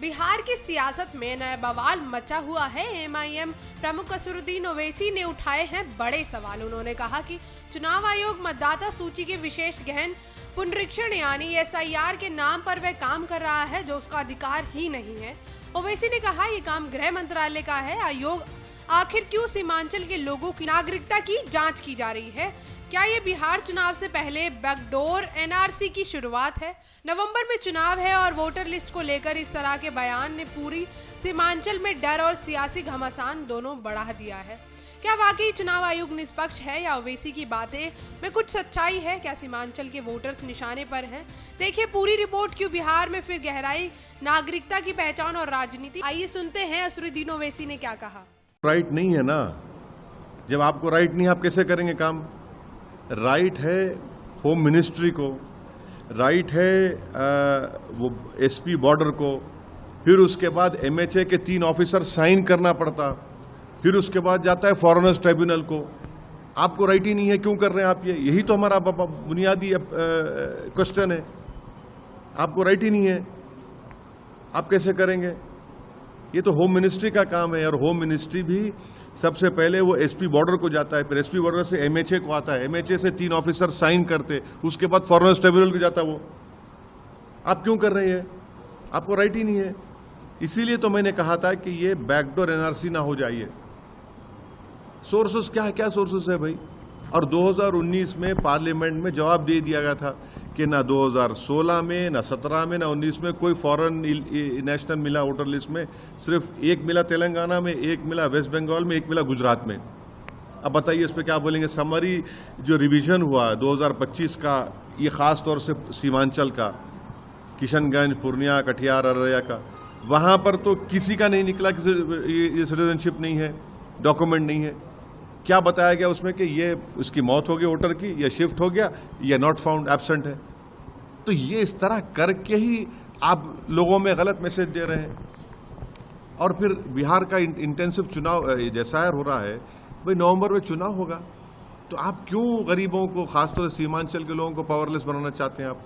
बिहार की सियासत में नया बवाल मचा हुआ है। एमआईएम प्रमुख असदुद्दीन ओवैसी ने उठाए हैं बड़े सवाल। उन्होंने कहा कि चुनाव आयोग मतदाता सूची के विशेष गहन पुनरीक्षण यानी एसआईआर के नाम पर वह काम कर रहा है जो उसका अधिकार ही नहीं है। ओवैसी ने कहा ये काम गृह मंत्रालय का है। आयोग आखिर क्यों सीमांचल के लोगों की नागरिकता की जांच की जा रही है? क्या ये बिहार चुनाव से पहले बैकडोर एनआरसी की शुरुआत है? नवंबर में चुनाव है और वोटर लिस्ट को लेकर इस तरह के बयान ने पूरी सीमांचल में डर और सियासी घमासान दोनों बढ़ा दिया है। क्या वाकई चुनाव आयोग निष्पक्ष है या ओवैसी की बातें में कुछ सच्चाई है? क्या सीमांचल के वोटर्स निशाने पर हैं? देखिए पूरी रिपोर्ट। क्यों बिहार में फिर गहराई, नागरिकता की पहचान और राजनीति। आइए सुनते हैं असदुद्दीन ओवैसी ने क्या कहा। राइट नहीं है ना, जब आपको राइट नहीं, आप कैसे करेंगे काम? राइट है होम मिनिस्ट्री को, राइट है वो एसपी बॉर्डर को, फिर उसके बाद एमएचए के 3 ऑफिसर साइन करना पड़ता, फिर उसके बाद जाता है फॉरेनर्स ट्राइब्यूनल को। आपको राइट ही नहीं है, क्यों कर रहे हैं आप ये? यही तो हमारा बुनियादी क्वेश्चन है। आपको राइट ही नहीं है, आप कैसे करेंगे? ये तो होम मिनिस्ट्री का काम है और होम मिनिस्ट्री भी सबसे पहले वो एसपी बॉर्डर को जाता है, फिर एसपी बॉर्डर से एमएचए को आता है, एमएचए से 3 ऑफिसर साइन करते, उसके बाद फॉरेनर्स ट्राइब्यूनल को जाता है वो। आप क्यों कर रहे हैं? आपको राइट ही नहीं है। इसीलिए तो मैंने कहा था कि ये बैकडोर एनआरसी ना हो जाइए। सोर्सेस क्या है? क्या सोर्सेस है भाई? और 2019 में पार्लियामेंट में जवाब दे दिया गया था कि ना 2016 में, ना 17 में, ना 19 में कोई फॉरेन नेशनल मिला वोटर लिस्ट में। सिर्फ एक मिला तेलंगाना में, एक मिला वेस्ट बंगाल में, एक मिला गुजरात में। अब बताइए इस पर क्या बोलेंगे? समरी जो रिवीजन हुआ 2025 का, ये खास तौर से सीमांचल का, किशनगंज, पूर्णिया, कटिहार, अररिया का, वहां पर तो किसी का नहीं निकला कि ये सिटीजनशिप नहीं है, डॉक्यूमेंट नहीं है। क्या बताया गया उसमें कि ये उसकी मौत हो गई वोटर की, या शिफ्ट हो गया, या नॉट फाउंड, एब्सेंट है। तो ये इस तरह करके ही आप लोगों में गलत मैसेज दे रहे हैं। और फिर बिहार का इंटेंसिव चुनाव जैसा हो रहा है भाई, नवंबर में चुनाव होगा, तो आप क्यों गरीबों को, खासतौर से सीमांचल के लोगों को पावरलेस बनाना चाहते हैं आप?